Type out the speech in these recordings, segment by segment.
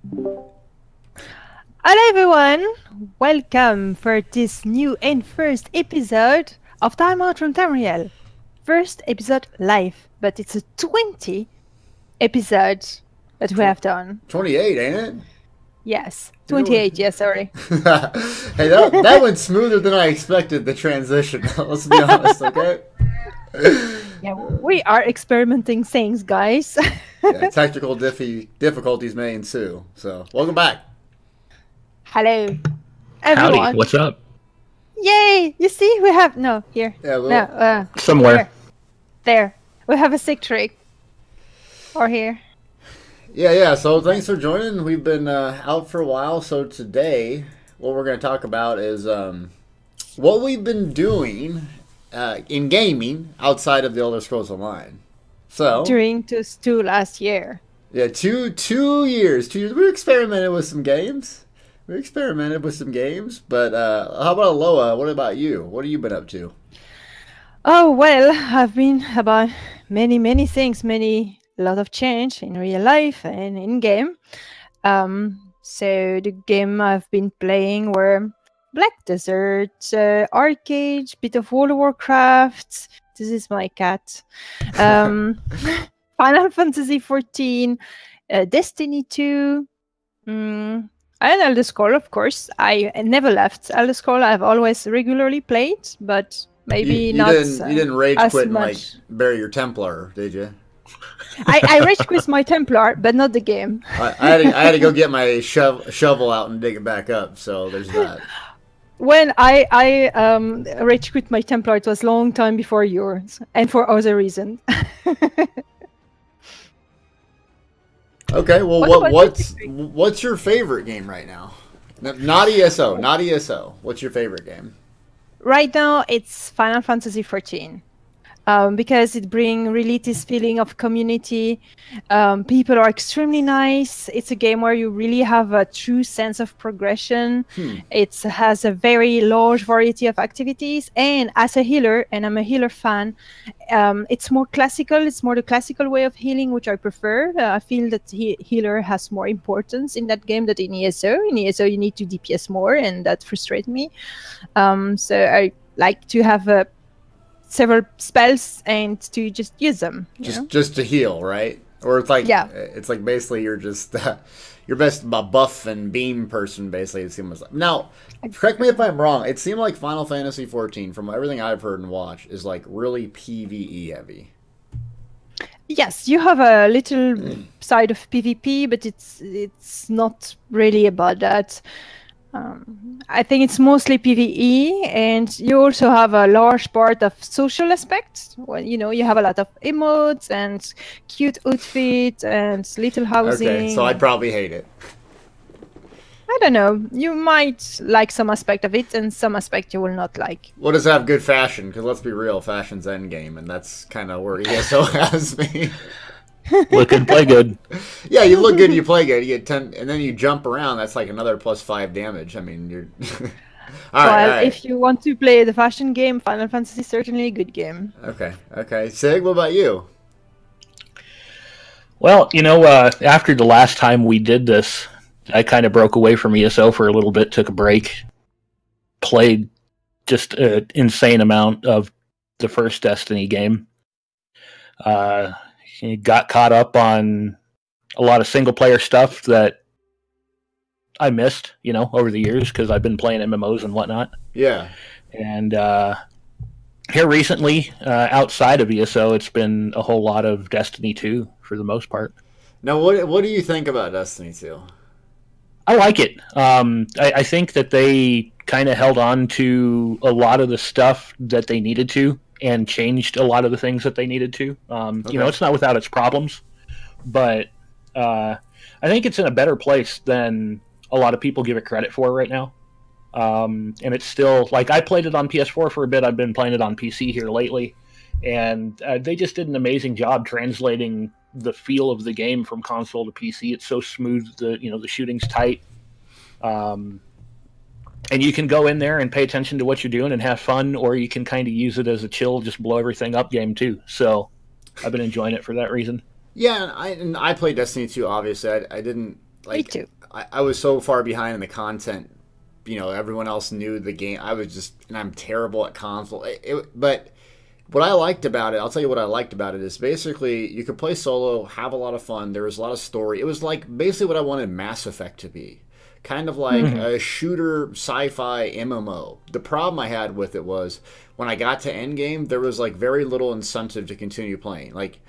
Hello everyone! Welcome for this new and first episode of Timeout from Tamriel. First episode live, but it's a 20 episode that we have done. 28, ain't it? Yes, 28, yes, sorry. Hey, that went smoother than I expected, the transition. Let's be honest, okay? Yeah, we are experimenting things, guys. Yeah, technical difficulties may ensue. So, welcome back. Hello, everyone. Howdy, what's up? Yay! You see, we have here. Yeah, Somewhere. Here. There. We have a sick trick. Or here. Yeah. So, thanks for joining. We've been out for a while. So, today, what we're going to talk about is what we've been doing in gaming outside of the Elder Scrolls Online. So During those 2 last year. Yeah, two years. We experimented with some games. But how about Aloha? What about you? What have you been up to? Oh, well, I've been about many things, a lot of change in real life and in game. So the game I've been playing were Black Desert, Arcade, bit of World of Warcraft. This is my cat. Final Fantasy 14, Destiny 2. And Elder Scroll, of course. I never left Elder Scroll. I've always regularly played, but maybe you not. You didn't rage quit and like much. bury your Templar, did you? I rage quit my Templar, but not the game. I had to go get my shovel out and dig it back up. So there's that. When I rage quit my Templar, it was a long time before yours, and for other reasons. Okay, well, what's your favorite game right now? Not ESO, not ESO. What's your favorite game? Right now, it's Final Fantasy 14. Because it brings really this feeling of community. People are extremely nice. It's a game where you really have a true sense of progression. It has a very large variety of activities. And as a healer, and I'm a healer fan, it's more classical. It's more the classical way of healing, which I prefer. I feel that healer has more importance in that game than in ESO. In ESO, you need to DPS more, and that frustrates me. So I like to have several spells and to just use them. Just to heal, right? Or it's like it's like basically you're just you're best a buff and beam person. Basically, it seems like. Now, correct me if I'm wrong. It seemed like Final Fantasy 14, from everything I've heard and watched, is like really PVE heavy. Yes, you have a little side of PvP, but it's not really about that. I think it's mostly PvE, and you also have a large part of social aspects. Well, you have a lot of emotes and cute outfits and little housing. Okay, so I'd probably hate it. I don't know. You might like some aspect of it, and some aspect you will not like. Well, does it have good fashion? Because let's be real, fashion's endgame, and that's kind of where ESO has me. Look good, play good. Yeah, you look good, you play good. You get 10, and then you jump around. That's like another +5 damage. I mean, you're. all right. If you want to play the fashion game, Final Fantasy is certainly a good game. Okay. Sig, what about you? Well, after the last time we did this, I kind of broke away from ESO for a little bit, took a break, played just an insane amount of the first Destiny game. Got caught up on a lot of single-player stuff that I missed, over the years because I've been playing MMOs and whatnot. Yeah. And here recently, outside of ESO, it's been a whole lot of Destiny 2 for the most part. Now, what do you think about Destiny 2? I like it. I think that they kind of held on to a lot of the stuff that they needed to, and changed a lot of the things that they needed to. It's not without its problems, but I think it's in a better place than a lot of people give it credit for right now. And it's still, like, I played it on PS4 for a bit. I've been playing it on PC here lately, and they just did an amazing job translating the feel of the game from console to PC. It's so smooth. The shooting's tight. And you can go in there and pay attention to what you're doing and have fun, or you can kind of use it as a chill, just blow everything up game too. So I've been enjoying it for that reason. Yeah, and I played Destiny 2, obviously. I didn't like, Me too. I was so far behind in the content. Everyone else knew the game. I was just, and I'm terrible at console. But what I liked about it, I'll tell you what I liked about it is basically you could play solo, have a lot of fun. There was a lot of story. It was like basically what I wanted Mass Effect to be. Kind of like a shooter sci-fi MMO. The problem I had with it was when I got to endgame, there was like very little incentive to continue playing. Like,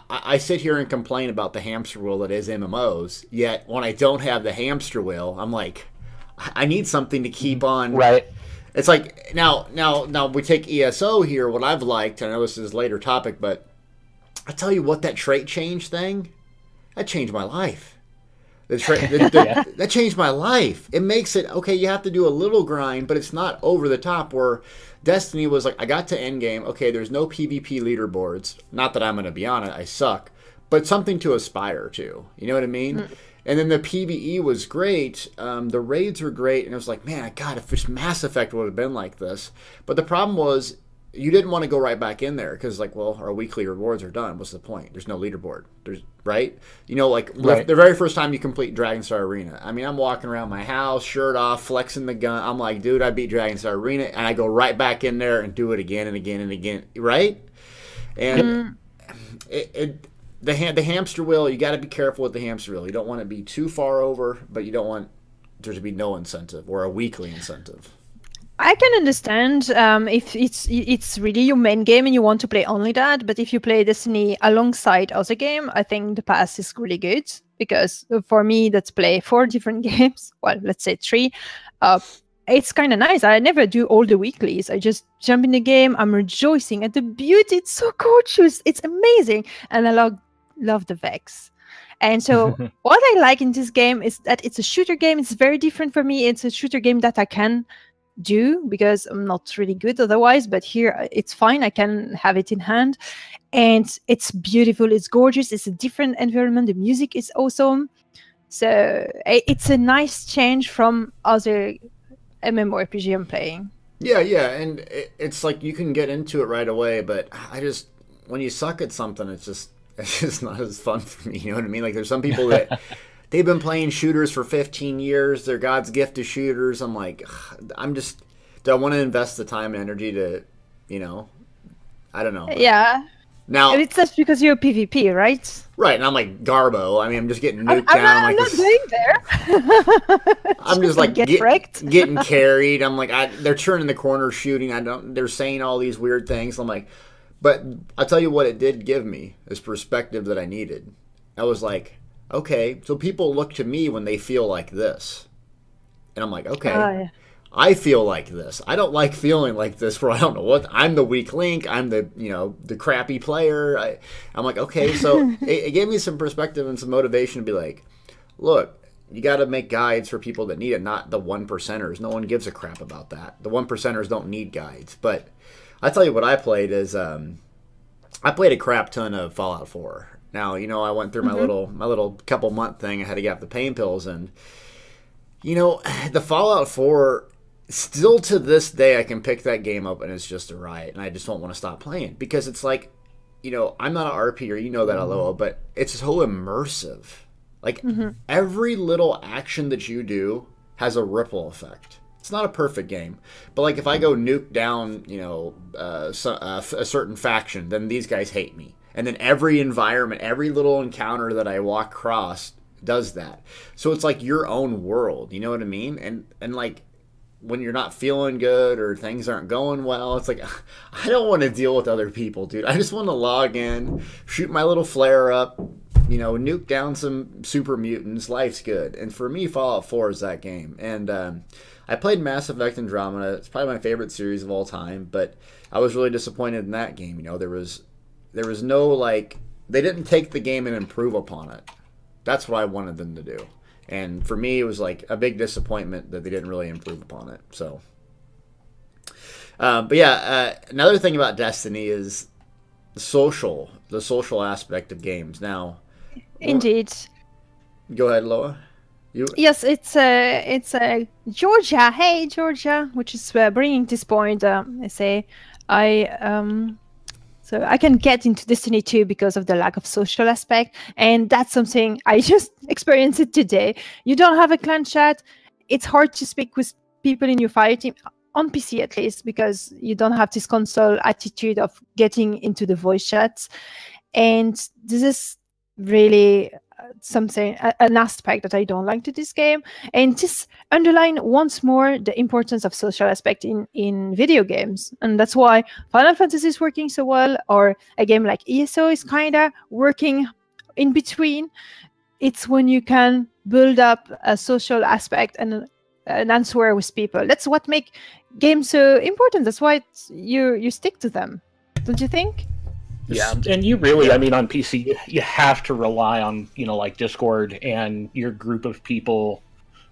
I sit here and complain about the hamster wheel that is MMOs, yet when I don't have the hamster wheel, I'm like, I need something to keep on. Right. It's like, now we take ESO here, what I've liked, and I know this is a later topic, but I tell you what, that trait change thing, that changed my life. That changed my life. It makes it, okay, you have to do a little grind, but it's not over the top where Destiny was like, I got to endgame, okay, there's no PvP leaderboards. Not that I'm going to be on it, I suck. But something to aspire to. You know what I mean? And then the PvE was great. The raids were great. And it was like, man, God, if this Mass Effect would have been like this. But the problem was, you didn't want to go right back in there because, like, well, our weekly rewards are done. What's the point? There's no leaderboard. Right? The very first time you complete Dragonstar Arena. I mean, I'm walking around my house, shirt off, flexing the gun. I'm like, dude, I beat Dragonstar Arena, and I go right back in there and do it again and again and again. Right? And the hamster wheel, you got to be careful with the hamster wheel. You don't want to be too far over, but you don't want there to be no incentive or a weekly incentive. I can understand if it's really your main game and you want to play only that, but if you play Destiny alongside other game, I think the pass is really good because for me, that's play 4 different games. Well, let's say 3. It's kind of nice. I never do all the weeklies. I just jump in the game. I'm rejoicing at the beauty. It's so gorgeous. It's amazing, and I love the Vex. And so what I like in this game is that it's a shooter game. It's very different for me. It's a shooter game that I can do because I'm not really good otherwise, but here it's fine. I can have it in hand, and it's beautiful. It's gorgeous. It's a different environment. The music is awesome. So it's a nice change from other MMORPG I'm playing. Yeah, and it's like you can get into it right away, but when you suck at something, it's just not as fun for me. You know what I mean? Like, there's some people that they've been playing shooters for 15 years. They're God's gift to shooters. I'm like, do I want to invest the time and energy to, I don't know. Yeah. Now, it's just because you're PvP, right? Right, and I'm like Garbo. I mean, I'm just getting nuked down. I'm not going there. I'm just like getting carried. I'm like, they're turning the corner shooting. They're saying all these weird things. I'm like, but I'll tell you what it did give me, this perspective that I needed. I was like, okay, so people look to me when they feel like this. And I'm like, okay, I feel like this. I don't like feeling like this where I don't know what. I'm the weak link. I'm the crappy player. I'm like, okay, so it gave me some perspective and some motivation to be like, look, you got to make guides for people that need it, not the 1%ers. No one gives a crap about that. The 1%ers don't need guides. But I tell you what I played is I played a crap ton of Fallout 4. Now, I went through my little couple month thing. I had to get off the pain pills, and the Fallout 4, still to this day, I can pick that game up and it's just a riot, and I just don't want to stop playing because it's like, I'm not an RPer, you know that, Aloha, but it's so immersive. Like, every little action that you do has a ripple effect. It's not a perfect game, but like if I go nuke down, a certain faction, then these guys hate me. And then every environment, every little encounter that I walk across does that. So it's like your own world, you know what I mean? And like when you're not feeling good or things aren't going well, it's like, I don't want to deal with other people, dude. I just want to log in, shoot my little flare up, nuke down some super mutants. Life's good. And for me, Fallout 4 is that game. And I played Mass Effect Andromeda. It's probably my favorite series of all time, but I was really disappointed in that game. There was no, like, they didn't take the game and improve upon it. That's what I wanted them to do. And for me, it was like a big disappointment that they didn't really improve upon it. So, but yeah, another thing about Destiny is the social aspect of games. Now, indeed. Go ahead, Loa. Yes, it's Georgia. Hey, Georgia, which is bringing this point. I say So I can get into Destiny 2 because of the lack of social aspect. And that's something I just experienced it today. You don't have a clan chat. It's hard to speak with people in your fire team, on PC at least, because you don't have this console attitude of getting into the voice chats. And this is really something, an aspect that I don't like to this game. And just underline once more the importance of social aspect in video games. And that's why Final Fantasy is working so well, or a game like ESO is kind of working in between. It's when you can build up a social aspect and an answer with people. That's what make games so important. That's why you stick to them. Don't you think? Yeah, and you really, I mean, on PC, you have to rely on, like Discord and your group of people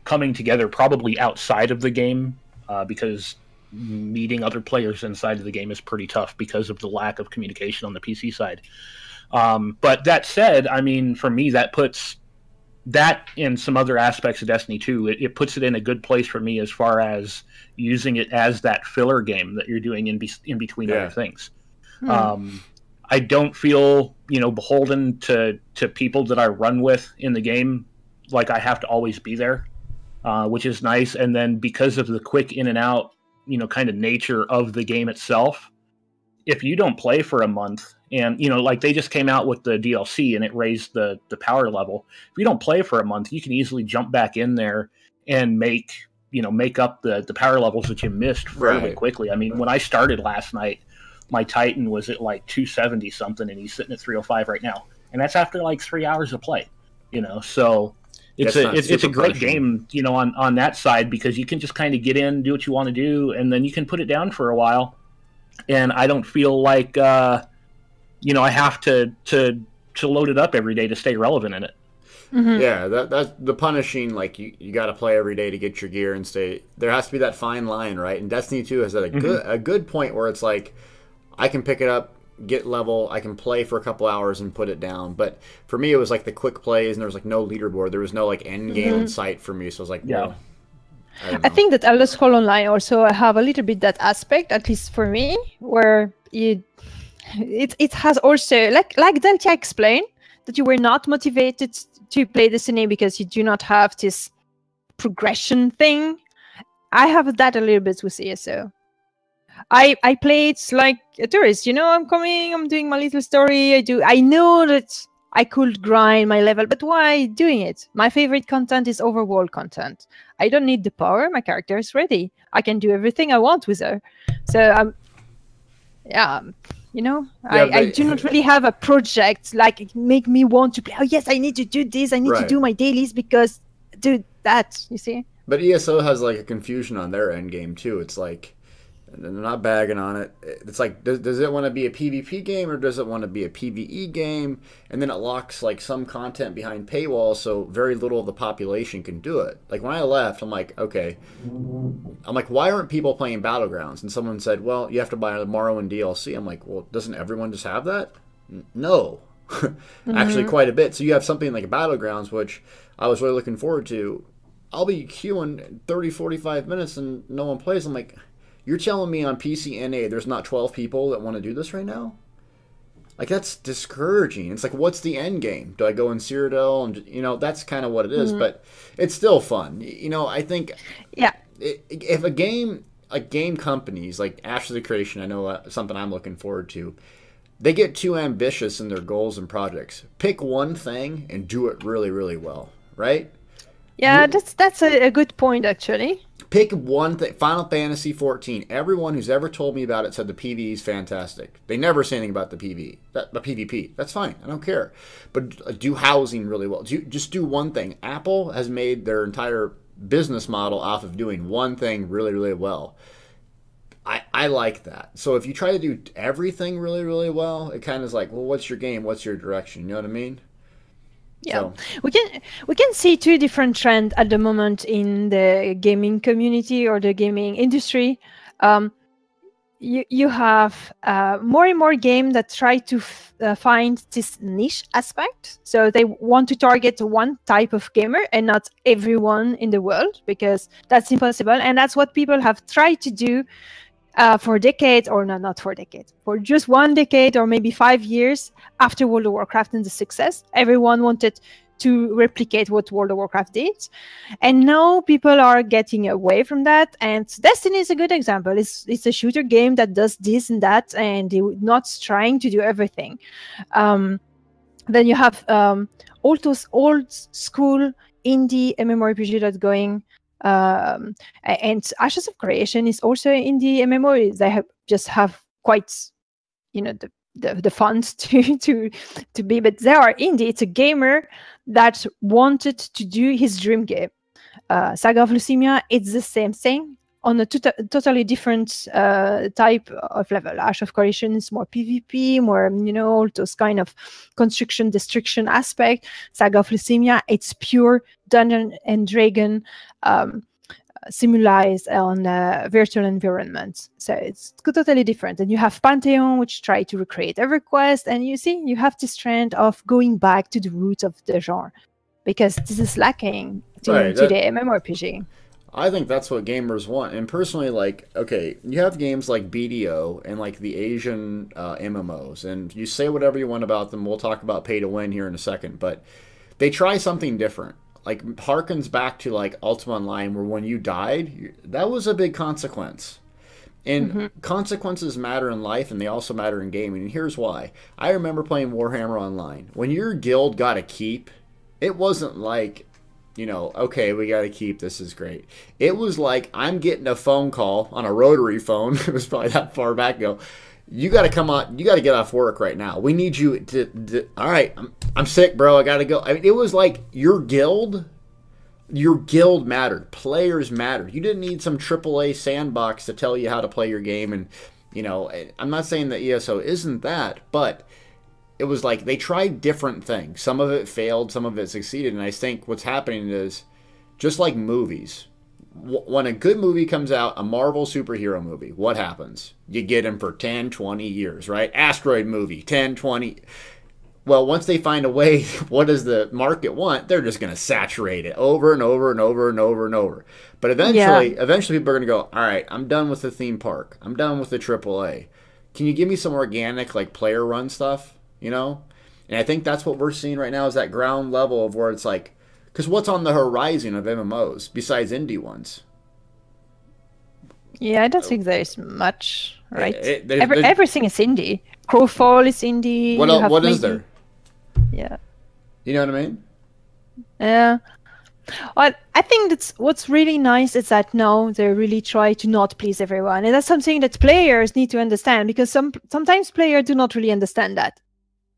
coming together probably outside of the game, because meeting other players inside of the game is pretty tough because of the lack of communication on the PC side. But that said, I mean, for me, that puts that and some other aspects of Destiny 2, it puts it in a good place for me as far as using it as that filler game that you're doing in between other things. I don't feel, beholden to people that I run with in the game. Like I have to always be there, which is nice. And then because of the quick in and out, kind of nature of the game itself, if you don't play for a month and, like they just came out with the DLC and it raised the power level. If you don't play for a month, you can easily jump back in there and make up the power levels that you missed fairly quickly. I mean, when I started last night, my Titan was at like 270 something, and he's sitting at 305 right now, and that's after like 3 hours of play. So it's a great game, on that side, because you can just kind of get in, do what you want to do, and then you can put it down for a while. And I don't feel like I have to load it up every day to stay relevant in it. Mm-hmm. Yeah, that's the punishing. Like you got to play every day to get your gear and stay. There has to be that fine line, right? And Destiny 2 has a good point where it's like, I can pick it up, get level, I can play for a couple hours and put it down. But for me, it was like the quick plays, and there was like no leaderboard. There was no like end game in sight for me. So I was like, well, I think that Elder Scrolls Online also have a little bit that aspect, at least for me, where it has also, like Deltia explained, that you were not motivated to play Destiny because you do not have this progression thing. I have that a little bit with ESO. I play it like a tourist, I'm coming, I'm doing my little story, I know that I could grind my level, but why doing it? My favorite content is overworld content. I don't need the power, my character is ready. I can do everything I want with her. So, I do not really have a project like make me want to play, oh yes, I need to do this, I need to do my dailies because do that, you see? But ESO has like a confusion on their end game too. It's like, and they're not bagging on it. It's like, does it want to be a PvP game or does it want to be a PvE game? And then it locks like some content behind paywall, so very little of the population can do it. Like when I left, I'm like, okay. I'm like, why aren't people playing Battlegrounds? And someone said, well, you have to buy the Morrowind DLC. I'm like, well, doesn't everyone just have that? No. Actually, quite a bit. So you have something like Battlegrounds, which I was really looking forward to. I'll be queuing 30, 45 minutes and no one plays. I'm like, you're telling me on PC NA there's not 12 people that want to do this right now? Like, that's discouraging. It's like, what's the end game? Do I go in Cyrodiil? And, that's kind of what it is, but it's still fun. I think if a game companies, like After the Creation, I know something I'm looking forward to, they get too ambitious in their goals and projects. Pick one thing and do it really, really well, right? Yeah, that's a good point, actually. Pick one thing. Final Fantasy 14. Everyone who's ever told me about it said the PvE is fantastic. They never say anything about the PvP. That's fine. I don't care. But do housing really well. Just do one thing. Apple has made their entire business model off of doing one thing really, really well. I like that. So if you try to do everything really, really well, it kind of is like, well, what's your game? What's your direction? You know what I mean? Yeah, so we can see two different trends at the moment in the gaming community or the gaming industry. You have more and more games that try to find this niche aspect. So they want to target one type of gamer and not everyone in the world, because that's impossible. And that's what people have tried to do for decades, or no, not for decades, for just 1 decade or maybe 5 years after World of Warcraft and the success, everyone wanted to replicate what World of Warcraft did. And now people are getting away from that. And Destiny is a good example. It's a shooter game that does this and that, and they're not trying to do everything. Then you have all those old school indie MMORPG that's going. And Ashes of Creation is also indie MMO. They just have quite, the funds to be, but they are indie. It's a gamer that wanted to do his dream game. Saga of Lucimia, it's the same thing on a totally different type of level. Ash of Creation is more PvP, more, all those kind of construction, destruction aspect. Saga of Lucimia, it's pure Dungeon and Dragon simulized on virtual environments. So it's totally different. And you have Pantheon, which try to recreate EverQuest. And you have this trend of going back to the roots of the genre, because this is lacking to the MMORPG. I think that's what gamers want. And personally, okay, you have games like BDO and the Asian MMOs, and you say whatever you want about them. We'll talk about pay to win here in a second, but they try something different. Harkens back to Ultima Online, where when you died, that was a big consequence. And consequences matter in life, and they also matter in gaming. And here's why. I remember playing Warhammer Online. When your guild got a keep, it wasn't okay, we got to keep, this is great. It was I'm getting a phone call on a rotary phone. It was probably that far back ago. You got to come on. You got to get off work right now. We need you to all right, I'm sick, bro. I got to go. I mean, it was your guild mattered. Players mattered. You didn't need some AAA sandbox to tell you how to play your game. And, I'm not saying that ESO isn't that, but it was they tried different things. Some of it failed, some of it succeeded. And I think what's happening is, just like movies, when a good movie comes out, a Marvel superhero movie, what happens? You get them for 10, 20 years, right? Asteroid movie, 10, 20. Well, once they find a way, what does the market want? They're just going to saturate it over and over and over and over and over. But eventually people are going to go, all right, I'm done with the theme park. I'm done with the AAA. Can you give me some organic, player run stuff? And I think that's what we're seeing right now, is that ground level of where it's because what's on the horizon of MMOs besides indie ones? Yeah, I don't think there's much, right? Everything is indie. Crowfall is indie. What is there? Yeah. You know what I mean? Yeah. Well, I think that's what's really nice is that now they really try to not please everyone. And that's something that players need to understand, because sometimes players do not really understand that.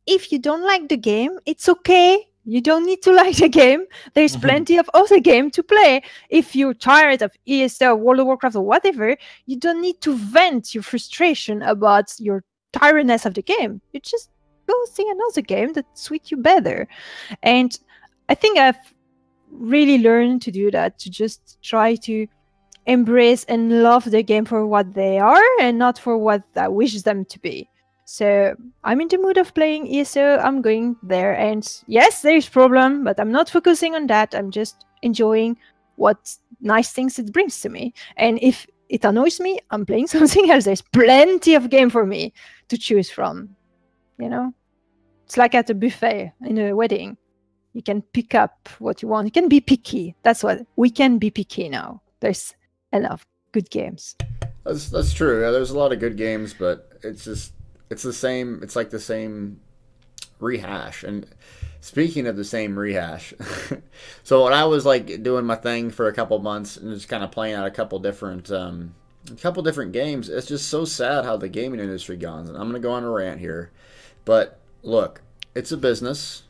If you don't like the game, it's okay. You don't need to like the game. There's plenty of other game to play. If you're tired of ESO, World of Warcraft, or whatever, you don't need to vent your frustration about your tiredness of the game. You just go see another game that suits you better. And I think I've really learned to do that, to just try to embrace and love the game for what they are and not for what I wish them to be. So I'm in the mood of playing ESO, I'm going there, and yes, there's problem, but I'm not focusing on that. I'm just enjoying what nice things it brings to me. And if it annoys me, I'm playing something else. There's plenty of game for me to choose from. It's like at a buffet in a wedding. You can pick up what you want. You can be picky. That's what we can be picky now. There's enough good games. That's true. Yeah, there's a lot of good games, but it's the same. It's the same rehash. And speaking of the same rehash, so when I was doing my thing for a couple months and just kind of playing out a couple different games, it's just so sad how the gaming industry goes. And I'm gonna go on a rant here, but look, it's a business.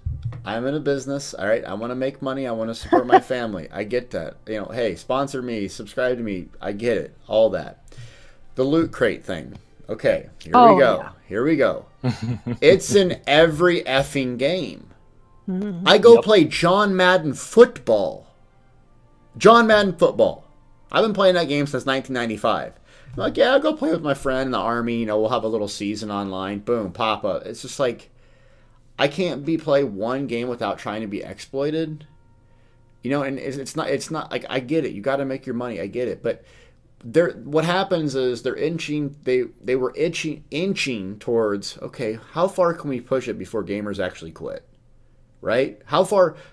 I'm in a business. All right, I want to make money. I want to support my family. I get that. Hey, sponsor me, subscribe to me. I get it. All that. The loot crate thing. Okay, here we go. Yeah. Here we go. It's in every effing game. I go play John Madden Football. John Madden Football. I've been playing that game since 1995. I'm yeah, I'll go play with my friend in the army. We'll have a little season online. Boom, pop up. It's just I can't play one game without trying to be exploited. And it's not I get it. You got to make your money. I get it. But what happens is they're inching. They were inching towards, okay, how far can we push it before gamers actually quit, right? How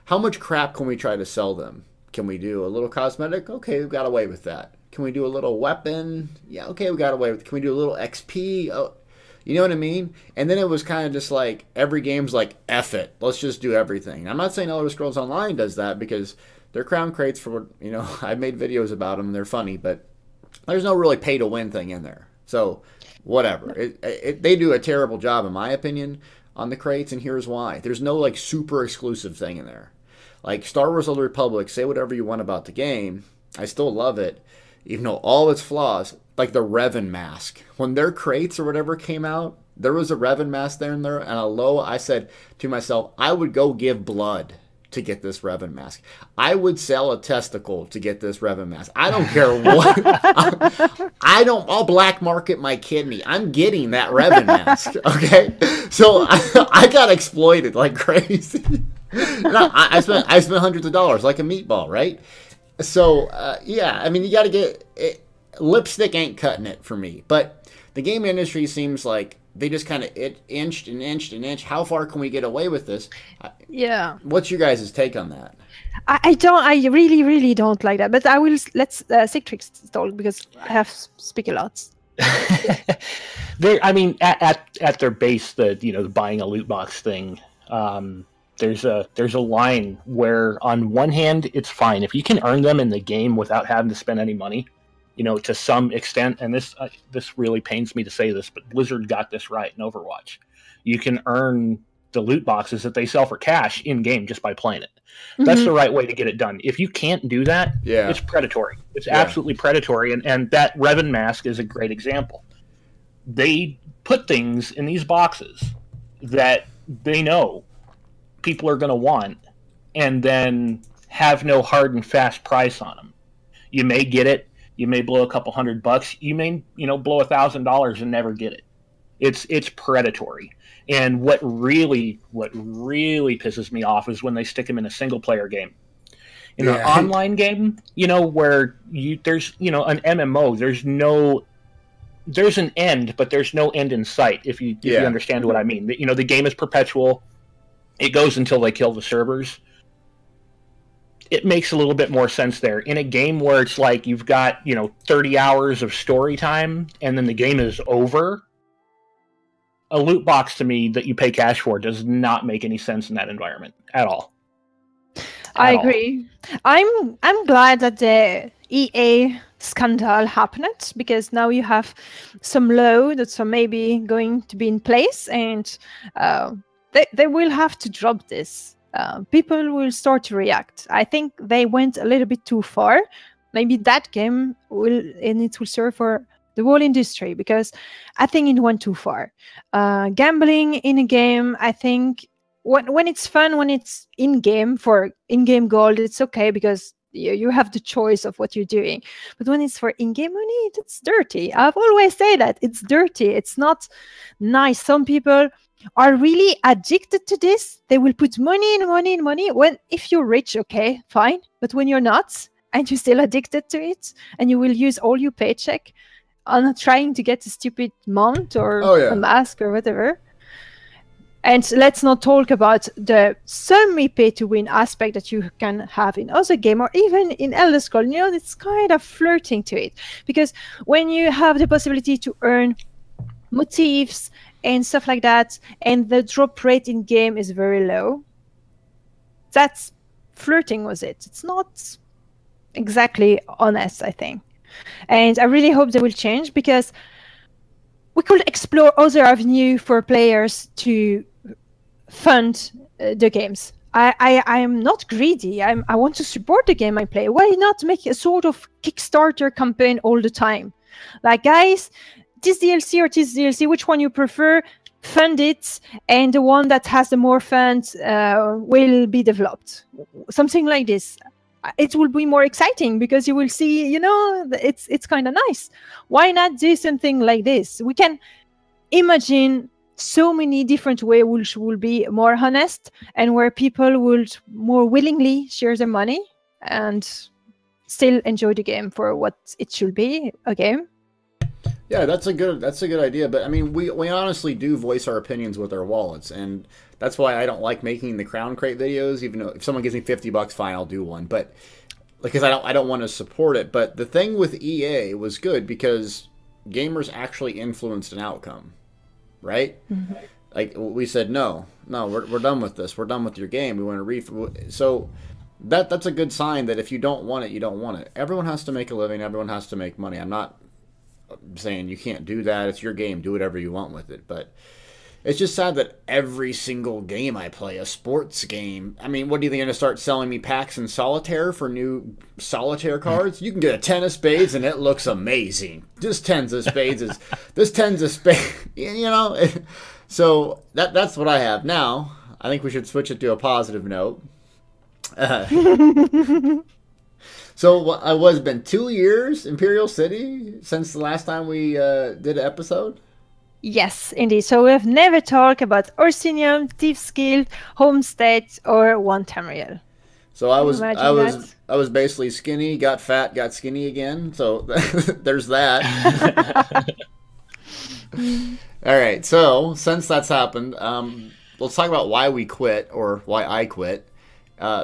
much crap can we try to sell them? Can we do a little cosmetic? Okay, we've got away with that. Can we do a little weapon? Yeah, okay, we got away with it. Can we do a little XP? Oh, you know what I mean? And then it was kind of just like every game's like, F it, let's just do everything. I'm not saying Elder Scrolls Online does that, because they're crown crates for, you know, I've made videos about them and they're funny, but there's no really pay to win thing in there. So whatever. They do a terrible job, in my opinion, on the crates, and here's why. There's no like super exclusive thing in there. Like Star Wars Old Republic, say whatever you want about the game, I still love it, even though all its flaws, like the Revan mask. When their crates or whatever came out, there was a Revan mask there and I said to myself, I would go give blood to get this Revan mask. I would sell a testicle to get this Revan mask. I don't care what. I'll black market my kidney. I'm getting that Revan mask. Okay? So I got exploited like crazy. I spent hundreds of dollars like a meatball, right? So, yeah, I mean, you got to get it. Lipstick ain't cutting it for me. But the game industry seems like they just kind of inched and inched and inched. How far can we get away with this? Yeah. What's your guys' take on that? I really don't like that. But I will, let's Citrix talk, because I have speak a lot. I mean, at their base, the buying a loot box thing, there's a line where on one hand it's fine if you can earn them in the game without having to spend any money, to some extent. And this really pains me to say this, but Blizzard got this right in Overwatch. You can earn the loot boxes that they sell for cash in game just by playing it. Mm-hmm. That's the right way to get it done. If you can't do that, it's predatory. It's absolutely predatory. And that Revan mask is a great example. They put things in these boxes that they know people are going to want, and then have no hard and fast price on them. You may get it. You may blow a couple $100. You may, blow $1,000 and never get it. It's predatory. And what really pisses me off is when they stick them in a single player game. In an online game, where there's an MMO, there's an end, but there's no end in sight. If you understand what I mean, the game is perpetual. It goes until they kill the servers. It makes a little bit more sense there. In a game where it's like you've got, 30 hours of story time and then the game is over, a loot box to me that you pay cash for does not make any sense in that environment at all. I agree. I'm glad that the EA scandal happened, because now you have some law that's maybe going to be in place, and they will have to drop this. People will start to react. I think they went a little bit too far. Maybe that game will serve for the whole industry, because I think it went too far. Gambling in a game, I think when it's fun, when it's in-game for in-game gold, it's okay, because you have the choice of what you're doing. But when it's for in-game money, it's dirty. I've always said that it's dirty. It's not nice. Some people are really addicted to this. They will put money in money in money. If you're rich, okay, fine. But when you're not, and you're still addicted to it, and you will use all your paycheck on trying to get a stupid mount or a mask or whatever. And let's not talk about the semi-pay-to-win aspect that you can have in other game, or even in Elder Scrolls. It's kind of flirting to it. Because when you have the possibility to earn motifs and stuff like that, and the drop rate in game is very low, that's flirting with it. It's not exactly honest, I think. And I really hope they will change, because we could explore other avenues for players to fund the games. I am not greedy. I want to support the game I play. Why not make a sort of Kickstarter campaign all the time? Like, guys, this DLC or this DLC, which one you prefer? Fund it, and the one that has the more funds will be developed. Something like this. It will be more exciting, because you will see, it's kind of nice. Why not do something like this? We can imagine so many different ways which will be more honest, and where people will more willingly share their money and still enjoy the game for what it should be, a game. Yeah, that's a good idea. But I mean, we honestly do voice our opinions with our wallets, and that's why I don't like making the Crown Crate videos. Even though if someone gives me $50, fine, I'll do one. But because I don't want to support it. But the thing with EA was good because gamers actually influenced an outcome, right? Mm-hmm. Like we said, no, we're done with this. We're done with your game. We want to so that's a good sign that if you don't want it, you don't want it. Everyone has to make a living. Everyone has to make money. I'm not saying you can't do that. It's your game. Do whatever you want with it. But it's just sad that every single game I play, a sports game, I mean, what do you think? You're going to start selling me packs in solitaire for new solitaire cards? You can get a 10 of spades and it looks amazing. Just 10s of spades is this 10s of spades, you know. So that's what I have now. I think we should switch it to a positive note. So I was been 2 years Imperial City since the last time we did an episode. Yes, indeed. So we have never talked about Orsinium, Thieves Guild, Homestead, or One Tamriel. So I was basically skinny, got fat, got skinny again. So there's that. All right. So since that's happened, let's talk about why we quit or why I quit.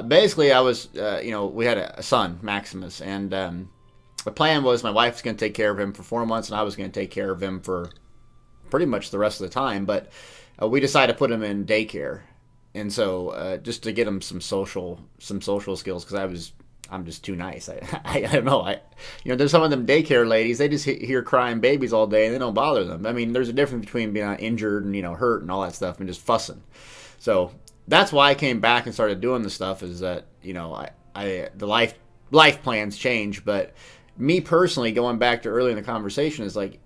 Basically, I was, we had a son, Maximus, and the plan was my wife was going to take care of him for 4 months, and I was going to take care of him for pretty much the rest of the time. But we decided to put him in daycare, and so just to get him some social skills, because I'm just too nice. I don't know. There's some of them daycare ladies. They just hear crying babies all day, and they don't bother them. I mean, there's a difference between being injured and hurt and all that stuff, and just fussing. So that's why I came back and started doing the stuff. Is that the life plans change, but me personally, going back to earlier in the conversation, is like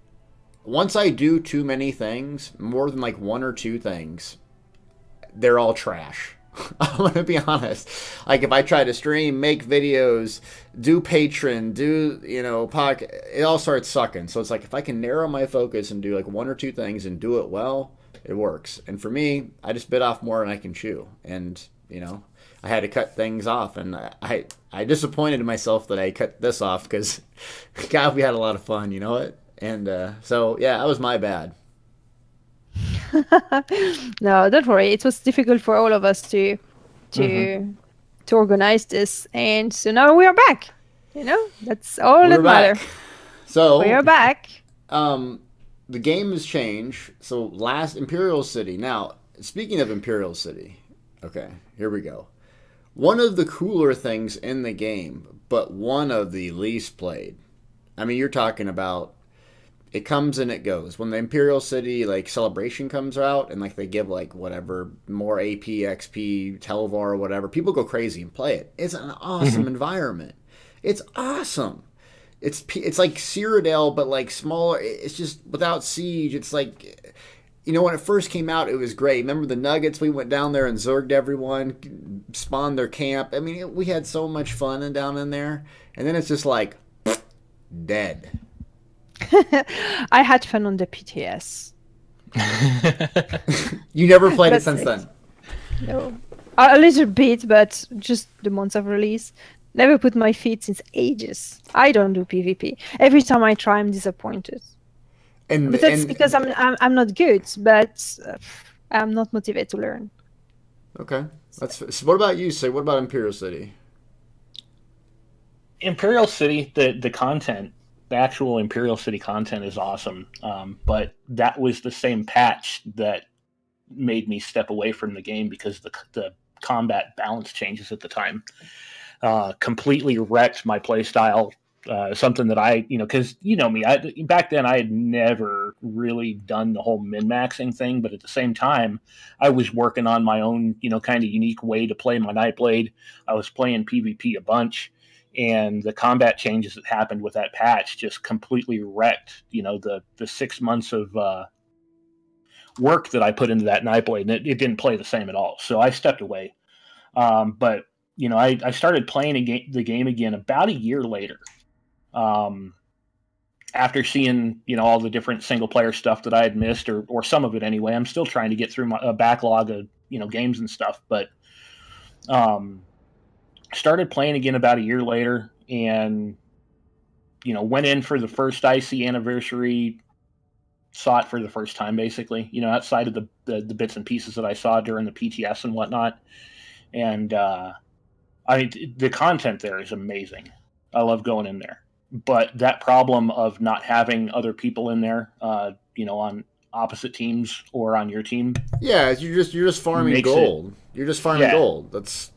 once I do too many things, more than like one or two things, they're all trash. I'm going to be honest. Like if I try to stream, make videos, do Patreon, do podcast, it all starts sucking. So it's like if I can narrow my focus and do like one or two things and do it well, it works. And for me, I just bit off more than I can chew. And, I had to cut things off. And I disappointed myself that I cut this off because, God, we had a lot of fun, you know it? And so, yeah, that was my bad. No, don't worry. It was difficult for all of us to organize this. And so now we are back. That's all that matters. So we are back. The game has changed. So last Imperial City. Now, speaking of Imperial City, okay, here we go. One of the cooler things in the game, but one of the least played. I mean, you're talking about it comes and it goes. When the Imperial City celebration comes out and they give whatever more AP, XP, Telvar or whatever, people go crazy and play it. It's an awesome environment. It's awesome. It's like Cyrodiil, but smaller. It's just without siege. It's when it first came out, it was great. Remember the Nuggets? We went down there and zerged everyone, spawned their camp. I mean, we had so much fun down in there. And then it's just dead. I had fun on the PTS. You never played it since then? No. A little bit, but just the months of release. Never put my feet since ages. I don't do PvP. Every time I try, I'm disappointed. But that's because I'm not good, but I'm not motivated to learn. Okay. So what about you, Say? What about Imperial City? Imperial City, the content, the actual Imperial City content is awesome. But that was the same patch that made me step away from the game because the combat balance changes at the time. Completely wrecked my playstyle. Something that because me, back then I had never really done the whole min-maxing thing, but at the same time, I was working on my own, kind of unique way to play my Nightblade. I was playing PvP a bunch, and the combat changes that happened with that patch just completely wrecked, the 6 months of work that I put into that Nightblade, and it didn't play the same at all. So I stepped away. But I started playing the game again about a year later. After seeing, all the different single player stuff that I had missed or some of it anyway. I'm still trying to get through my backlog of, games and stuff, but started playing again about a year later. and went in for the first IC anniversary, saw it for the first time, basically, outside of the bits and pieces that I saw during the PTS and whatnot. And I mean, the content there is amazing. I love going in there. But that problem of not having other people in there, on opposite teams or on your team. Yeah, you're just farming gold. You're just farming gold. That's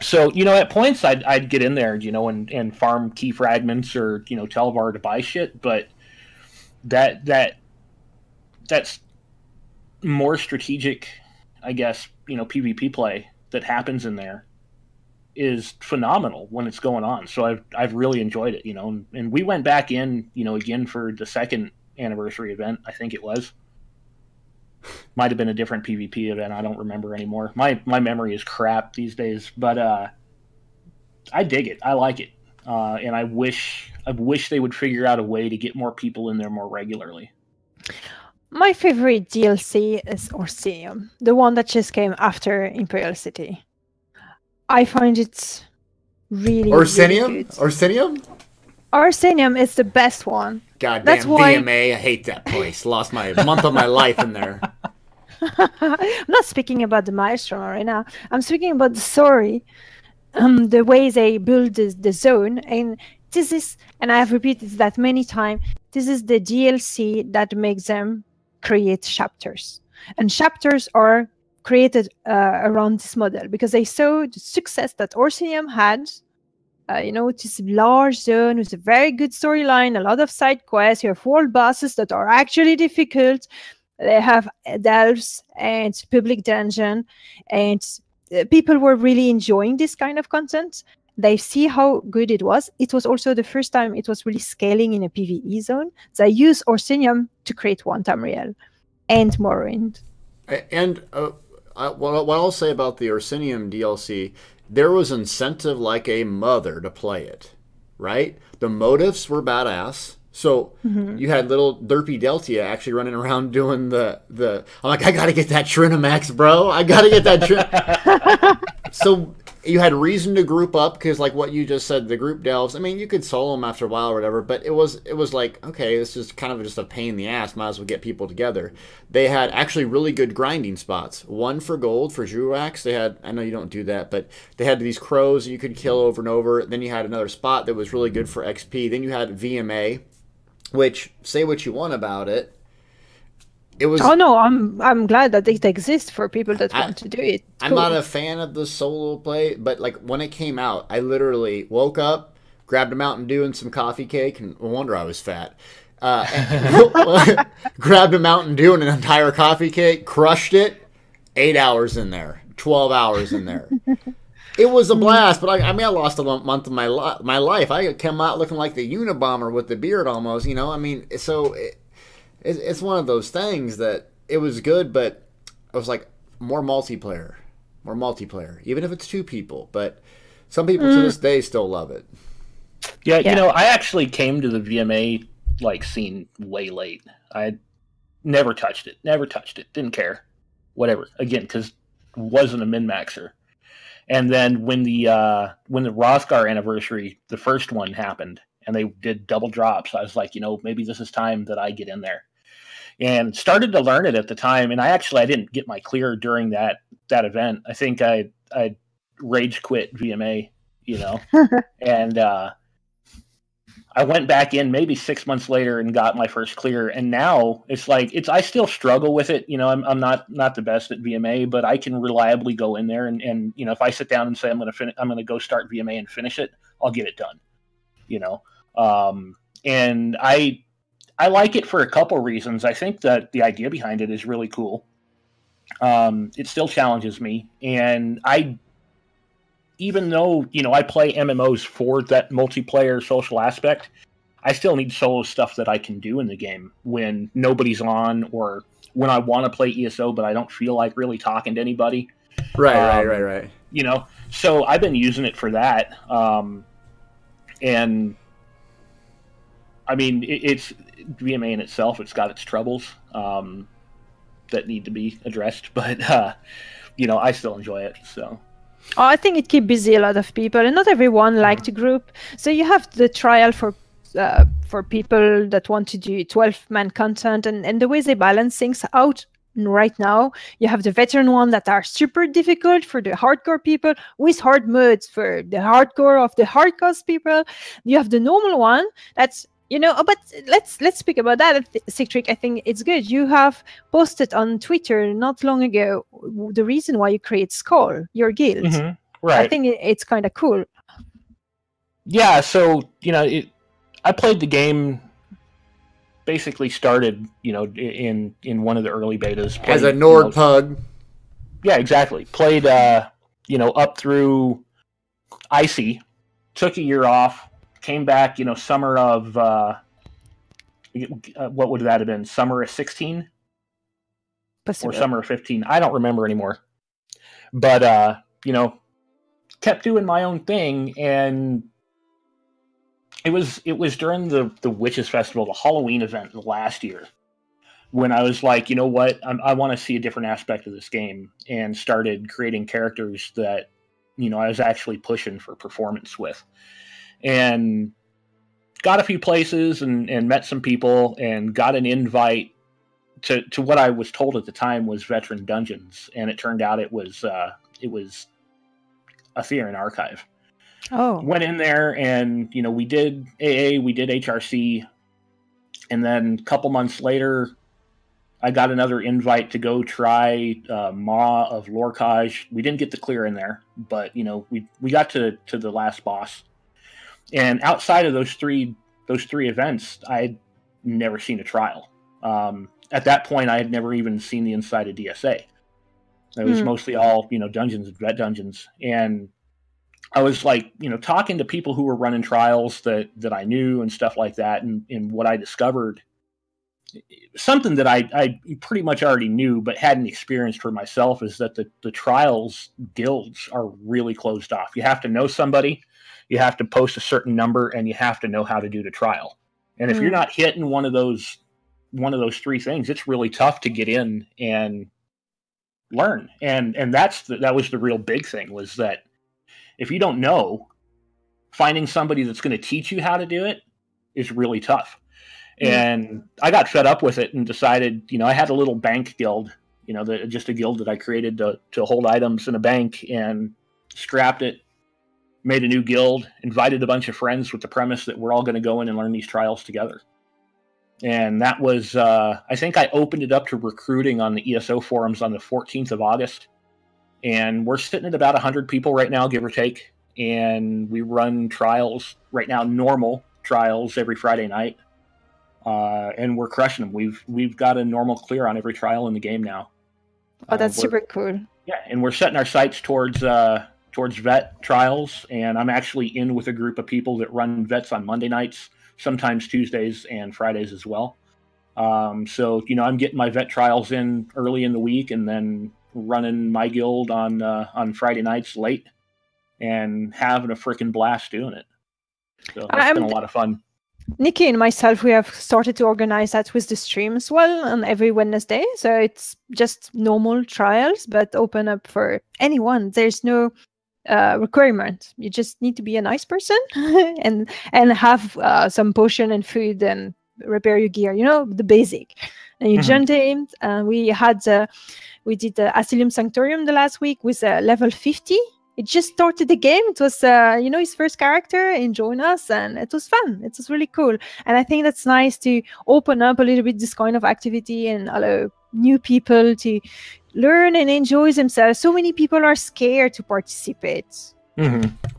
so, at points I'd get in there, and farm key fragments or, tell VAR to buy shit, but that's more strategic, I guess, PvP play that happens in there is phenomenal when it's going on. So I've really enjoyed it, and we went back in, again for the second anniversary event, I think it was. Might have been a different PvP event. I don't remember anymore. My memory is crap these days, but I dig it. I like it, and I wish they would figure out a way to get more people in there more regularly. My favorite DLC is Orsinium, the one that just came after Imperial City. I find it really, Orsinium? Really good. Orsinium? Orsinium is the best one. Goddamn VMA, I hate that place. Lost my month of my life in there. I'm not speaking about the Maelstrom Arena. I'm speaking about the story, the way they build the zone. And this is, and I have repeated that many times, this is the DLC that makes them create chapters. And chapters are created around this model because they saw the success that Orsinium had. This large zone with a very good storyline, a lot of side quests. You have world bosses that are actually difficult. They have delves and public dungeon, and people were really enjoying this kind of content. They see how good it was. It was also the first time it was really scaling in a PvE zone. They used Orsinium to create one Tamriel and Morrowind. And what I'll say about the Orsinium DLC, there was incentive like a mother to play it, right? The motives were badass. So you had little derpy Deltia actually running around doing the I'm like, I gotta get that Trinamax, bro. I gotta get that So you had reason to group up because, like what you just said, the group delves. I mean, you could solo them after a while or whatever, but it was like, okay, this is kind of just a pain in the ass. Might as well get people together. They had actually really good grinding spots. One for gold for Jurax. They had, I know you don't do that, but they had these crows you could kill over and over. Then you had another spot that was really good for XP. Then you had VMA, which, say what you want about it. It was. Oh no, I'm glad that it exists for people that want to do it. I'm not a fan of the solo play, but like when it came out, I literally woke up, grabbed a Mountain Dew and some coffee cake, and no wonder I was fat. Grabbed a Mountain Dew and an entire coffee cake, crushed it. 8 hours in there, 12 hours in there. It was a blast, but I lost a month of my life. I came out looking like the Unabomber with the beard almost, I mean, so it's one of those things that it was good, but I was like, more multiplayer, even if it's two people. But some people to this day still love it. Yeah, I actually came to the VMA scene way late. I never touched it, didn't care, whatever. Again, because wasn't a min-maxer. And then when the Rothgar anniversary, the first one happened, and they did double drops, I was like, maybe this is time that I get in there. And started to learn it at the time. And I didn't get my clear during that event. I think I rage quit VMA, and I went back in maybe 6 months later and got my first clear. And now I still struggle with it. I'm not the best at VMA, but I can reliably go in there and if I sit down and say I'm going to go start VMA and finish it, I'll get it done. And I like it for a couple reasons. I think that the idea behind it is really cool. It still challenges me, and even though, I play MMOs for that multiplayer social aspect, I still need solo stuff that I can do in the game when nobody's on, or when I want to play ESO but I don't feel like really talking to anybody. Right. So I've been using it for that. And I mean, it's VMA in itself. It's got its troubles that need to be addressed, but I still enjoy it. So Oh, I think it keeps busy a lot of people, and not everyone like to group. So you have the trial for people that want to do 12-man content, and the way they balance things out right now, you have the veteran one that are super difficult for the hardcore people with hard modes for the hardcore of the hardcore people. You have the normal one that's but let's speak about that. Citric, I think it's good. You have posted on Twitter not long ago the reason why you create Skull, your guild. Right. I think it's kind of cool. Yeah, so I played the game. Basically started, in one of the early betas. As a Nord pug. Yeah, exactly. Played, up through Icy. Took a year off. Came back, summer of, what would that have been? Summer of 16? Or summer of 15? I don't remember anymore. But, kept doing my own thing, and it was during the Witches Festival, the Halloween event last year, when I was like, you know what, I want to see a different aspect of this game, and started creating characters that, I was actually pushing for performance with. And got a few places and met some people and got an invite to what I was told at the time was Veteran Dungeons. And it turned out it was a Theron archive. Oh. Went in there and, we did AA, we did HRC. And then a couple months later, I got another invite to go try Maw of Lorcage. We didn't get the clear in there, but, we got to the last boss. And outside of those three events, I'd never seen a trial. At that point, I had never even seen the inside of DSA. It was mostly all, dungeons and vet dungeons. And I was like, talking to people who were running trials that I knew and stuff like that. And what I discovered, something that I pretty much already knew but hadn't experienced for myself, is that the trials guilds are really closed off. You have to know somebody, you have to post a certain number, and you have to know how to do the trial. And if you're not hitting one of those three things, it's really tough to get in and learn. And that was the real big thing, was that if you don't know, finding somebody that's going to teach you how to do it is really tough. And I got fed up with it and decided, I had a little bank guild, just a guild that I created to hold items in a bank, and scrapped it, made a new guild, invited a bunch of friends with the premise that we're all going to go in and learn these trials together. And that was, I think I opened it up to recruiting on the ESO forums on the 14th of August. And we're sitting at about 100 people right now, give or take. And we run trials right now, normal trials every Friday night. And we're crushing them. We've got a normal clear on every trial in the game now. Oh, that's super cool. Yeah, and we're setting our sights towards vet trials. And I'm actually in with a group of people that run vets on Monday nights, sometimes Tuesdays and Fridays as well. So, I'm getting my vet trials in early in the week, and then running my guild on Friday nights late, and having a freaking blast doing it. So that's been a lot of fun. Nikki and myself, we have started to organize that with the stream as well on every Wednesday. So it's just normal trials, but open up for anyone. There's no requirement. You just need to be a nice person and have some potion and food and repair your gear, the basic. And you join in. We did the Asylum Sanctorium the last week with level 50. It just started the game. It was, his first character and join us, and it was fun. It was really cool. And I think that's nice to open up a little bit this kind of activity and allow new people to learn and enjoy themselves. So many people are scared to participate.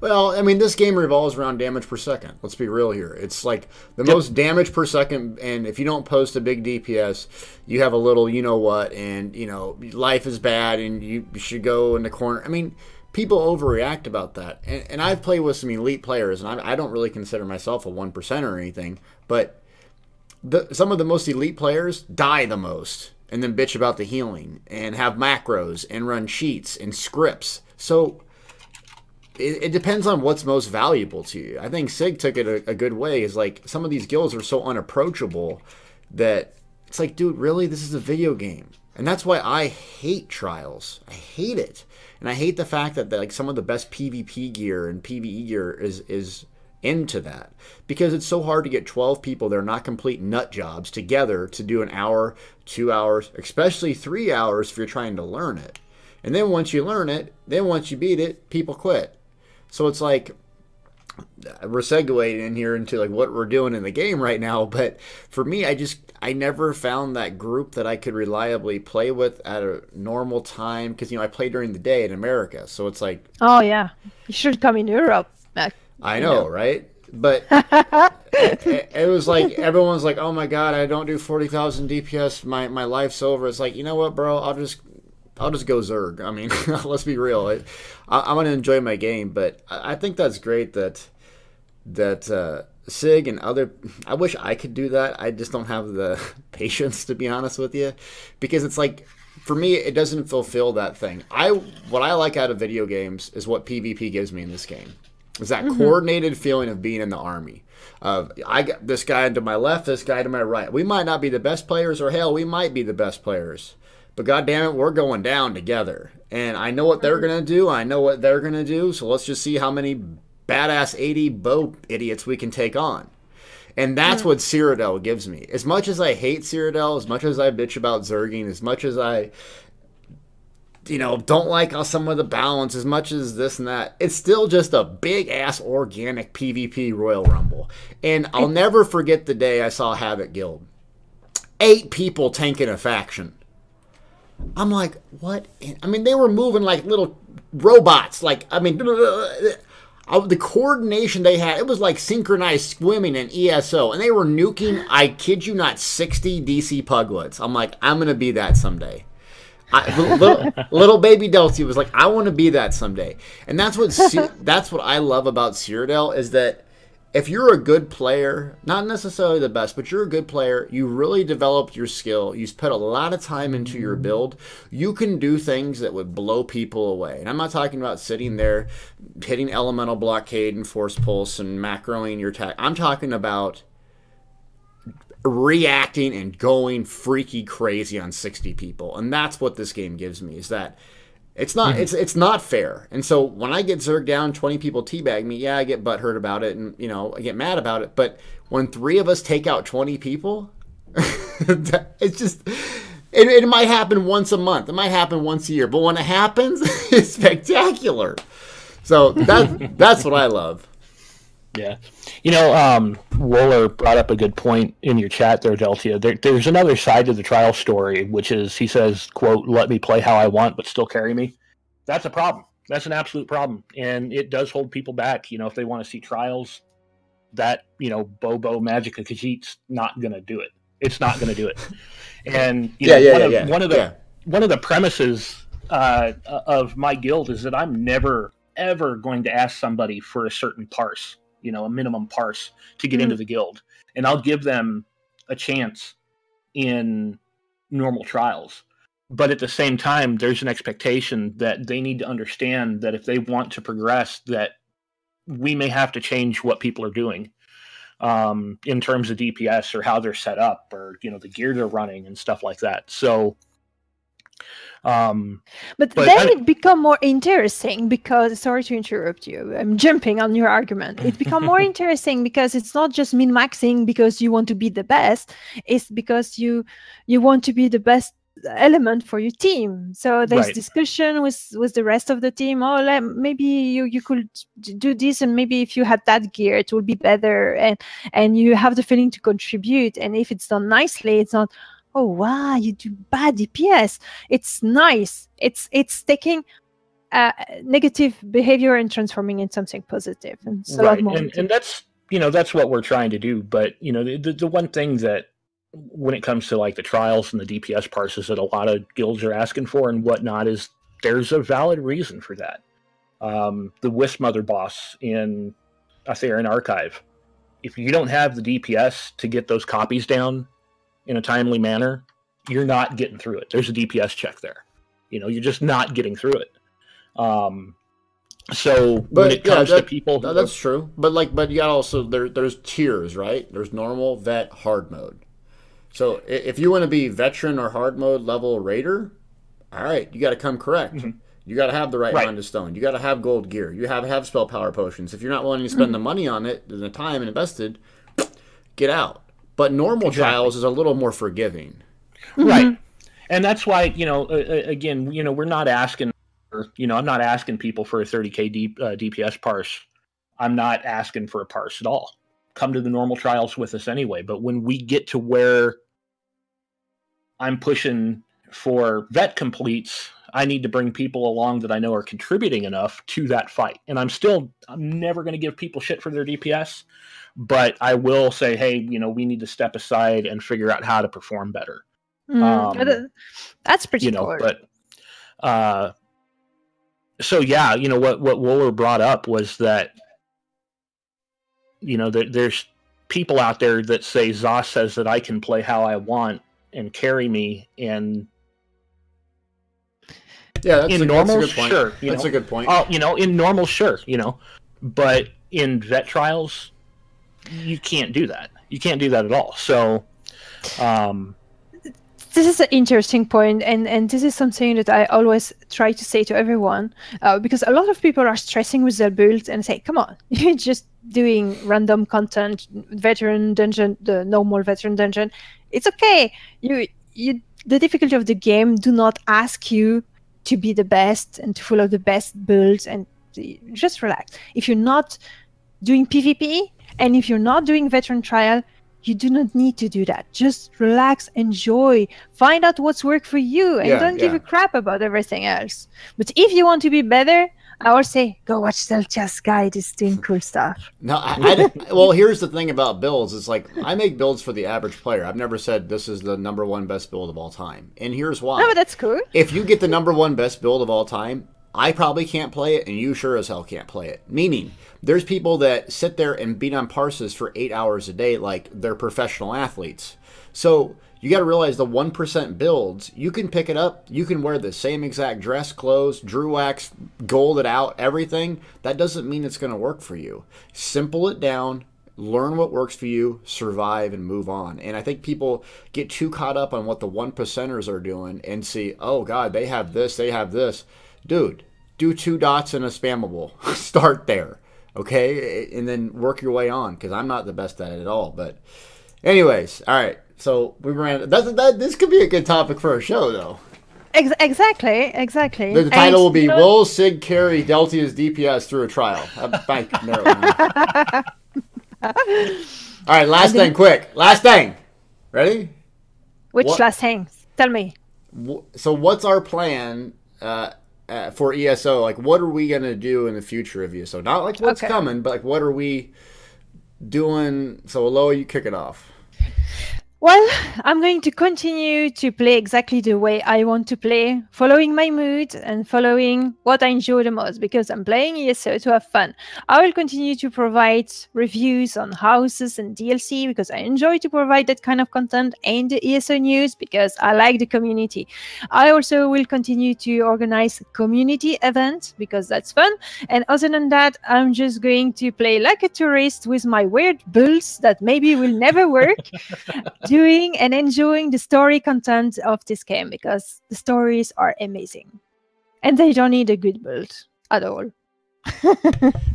Well, I mean, this game revolves around damage per second. Let's be real here. It's like the most damage per second, and if you don't post a big DPS, you have a little you-know-what, and, life is bad, and you should go in the corner. I mean, people overreact about that. And I've played with some elite players, and I don't really consider myself a 1% or anything, but some of the most elite players die the most, and then bitch about the healing, and have macros, and run sheets, and scripts. So it depends on what's most valuable to you. I think Sig took it a good way. Is like, some of these guilds are so unapproachable that It's like, dude, really? This is a video game. And that's why I hate Trials. I hate it. And I hate the fact that like some of the best PvP gear and PvE gear is into that. Because it's so hard to get 12 people that are not complete nut jobs together to do an hour, 2 hours, especially 3 hours if you're trying to learn it. And then once you learn it, then once you beat it, people quit. So it's like, we're segueing in here into like what we're doing in the game right now, but for me, I never found that group that I could reliably play with at a normal time, because I play during the day in America, so it's like, oh yeah, you should come in Europe, Mac. I know, right? But it was like everyone's like, oh my god, I don't do 40,000 DPS, my life's over. It's like, you know what, bro, I'll just go Zerg. I mean, let's be real. I'm going to enjoy my game, but I think that's great that Sig and other... I wish I could do that. I just don't have the patience, to be honest with you. Because it's like, for me, it doesn't fulfill that thing. What I like out of video games is what PvP gives me in this game. It's that coordinated feeling of being in the army. I got this guy to my left, this guy to my right. We might not be the best players, or hell, we might be the best players. But goddammit, we're going down together. And I know what they're going to do. I know what they're going to do. So let's just see how many badass 80 bow idiots we can take on. And that's what Cyrodiil gives me. As much as I hate Cyrodiil, as much as I bitch about Zerging, as much as I don't like some of the balance, as much as this and that, it's still just a big-ass organic PvP Royal Rumble. And I'll never forget the day I saw Havoc Guild. 8 people tanking a faction. I'm like, what? I mean, they were moving like little robots. Like, I mean, the coordination they had, it was like synchronized swimming in ESO. And they were nuking, I kid you not, 60 DC Puglets. I'm like, I'm going to be that someday. Little baby Delty was like, I want to be that someday. And that's what I love about Cyrodiil, is that if you're a good player, not necessarily the best, but you're a good player, you really developed your skill, you put a lot of time into your build, you can do things that would blow people away. And I'm not talking about sitting there, hitting elemental blockade and force pulse and macroing your attack. I'm talking about reacting and going freaky crazy on 60 people. And that's what this game gives me, is that it's not fair. And so when I get Zerg down, 20 people teabag me, yeah, I get butthurt about it, and I get mad about it. But when 3 of us take out 20 people, it's just it might happen once a month, it might happen once a year, but when it happens, it's spectacular. So that's what I love. Yeah. Wohler brought up a good point in your chat there, Deltia. There's another side to the trial story, which is, he says, quote, let me play how I want, but still carry me. That's a problem. That's an absolute problem. And it does hold people back. If they want to see trials, that, Bobo Magica Khajiit's not going to do it. It's not going to do it. And, one of the premises of my guild is that I'm never, ever going to ask somebody for a certain parse. A minimum parse to get into the guild. And I'll give them a chance in normal trials. But at the same time, there's an expectation that they need to understand that if they want to progress, that we may have to change what people are doing in terms of DPS or how they're set up, or, the gear they're running and stuff like that. So... but then it become more interesting, because, sorry to interrupt you, I'm jumping on your argument. It become more interesting because it's not just min-maxing because you want to be the best, it's because you want to be the best element for your team. So there's discussion with the rest of the team. Oh, maybe you could do this, and maybe if you had that gear it will be better, and you have the feeling to contribute. And if it's done nicely, it's not, oh wow, you do bad DPS. It's nice. It's taking negative behavior and transforming in something positive. And it's a lot more. And that's what we're trying to do. But the one thing that, when it comes to like the trials and the DPS parses, that a lot of guilds are asking for and whatnot, is there's a valid reason for that. The Wisp Mother boss in Aetherian Archive, if you don't have the DPS to get those copies down in a timely manner, you're not getting through it. There's a DPS check there. You're just not getting through it. So when it comes to people, that's true. But you got also there's tiers, right? There's normal, vet, hard mode. So if you want to be veteran or hard mode level raider, all right, you got to come correct. You got to have the right Mind of Stone. You got to have gold gear. You have spell power potions. If you're not willing to spend the money on it, and the time invested, get out. But normal trials is a little more forgiving. Right. And that's why, again, we're not asking, I'm not asking people for a 30K DPS parse. I'm not asking for a parse at all. Come to the normal trials with us anyway. But when we get to where I'm pushing for vet completes, I need to bring people along that I know are contributing enough to that fight. And I'm never going to give people shit for their DPS, but I will say, hey, we need to step aside and figure out how to perform better. That's pretty cool. But so yeah, what Wooler brought up was that there's people out there that say Zoss says that I can play how I want and carry me, and yeah, in normal, that's a good point. Sure, that's a good point. In normal, sure, but in vet trials, you can't do that. You can't do that at all. So, this is an interesting point, and this is something that I always try to say to everyone, because a lot of people are stressing with their builds and say, come on, you're just doing random content, veteran dungeon, the normal veteran dungeon. It's okay. The difficulty of the game do not ask you to be the best and to follow the best builds, and just relax. If you're not doing PvP and if you're not doing veteran trial, you do not need to do that. Just relax, enjoy, find out what's worked for you, and don't give a crap about everything else. But if you want to be better, I would say go watch Celtia's guide. He's doing cool stuff. No, well, here's the thing about builds. It's like I make builds for the average player. I've never said this is the #1 best build of all time, and here's why. No, but that's cool. If you get the #1 best build of all time, I probably can't play it, and you sure as hell can't play it. Meaning, there's people that sit there and beat on parses for 8 hours a day like they're professional athletes. So you got to realize the 1% builds, you can pick it up. You can wear the same exact dress, clothes, Druax, gold it out, everything. That doesn't mean it's going to work for you. Simple it down. Learn what works for you, survive, and move on. And I think people get too caught up on what the 1%ers are doing and see, oh, God, they have this, they have this. Dude, do 2 dots and a spammable. Start there, okay? And then work your way on, because I'm not the best at it at all. But anyways, all right. So we ran. This could be a good topic for a show, though. Exactly. The title will be "Will Sig carry Deltia's DPS through a trial?" All right, last thing, quick. Last thing. Ready? Which last thing? Tell me. So what's our plan for ESO? Like, what are we gonna do in the future of ESO? Not like what's coming, but like what are we doing? So Aloha, you kick it off. Well, I'm going to continue to play exactly the way I want to play, following my mood and following what I enjoy the most, because I'm playing ESO to have fun. I will continue to provide reviews on houses and DLC because I enjoy to provide that kind of content, and the ESO news because I like the community. I also will continue to organize community events because that's fun. And other than that, I'm just going to play like a tourist with my weird builds that maybe will never work. Doing and enjoying the story content of this game because the stories are amazing and they don't need a good build at all.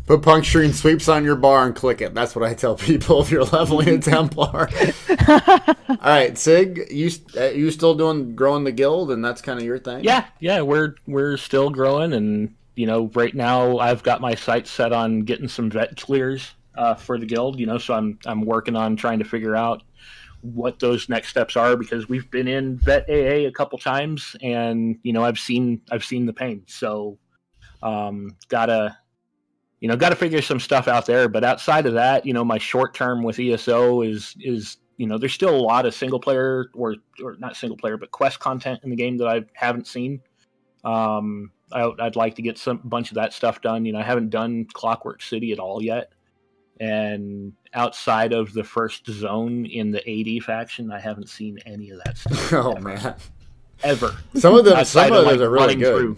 Put puncturing sweeps on your bar and click it. That's what I tell people if you're leveling a Templar. All right, Sig, you still growing the guild, and that's kind of your thing? Yeah, we're still growing, and right now I've got my sights set on getting some vet clears for the guild. So I'm working on trying to figure out what those next steps are, because we've been in vet AA a couple times, and I've seen the pain. So gotta figure some stuff out there. But outside of that, my short term with ESO is there's still a lot of single player or not single player but quest content in the game that I haven't seen. I'd like to get a bunch of that stuff done. I haven't done Clockwork City at all yet. And outside of the first zone in the AD faction, I haven't seen any of that stuff. Oh, man. Ever. Some of those are really good.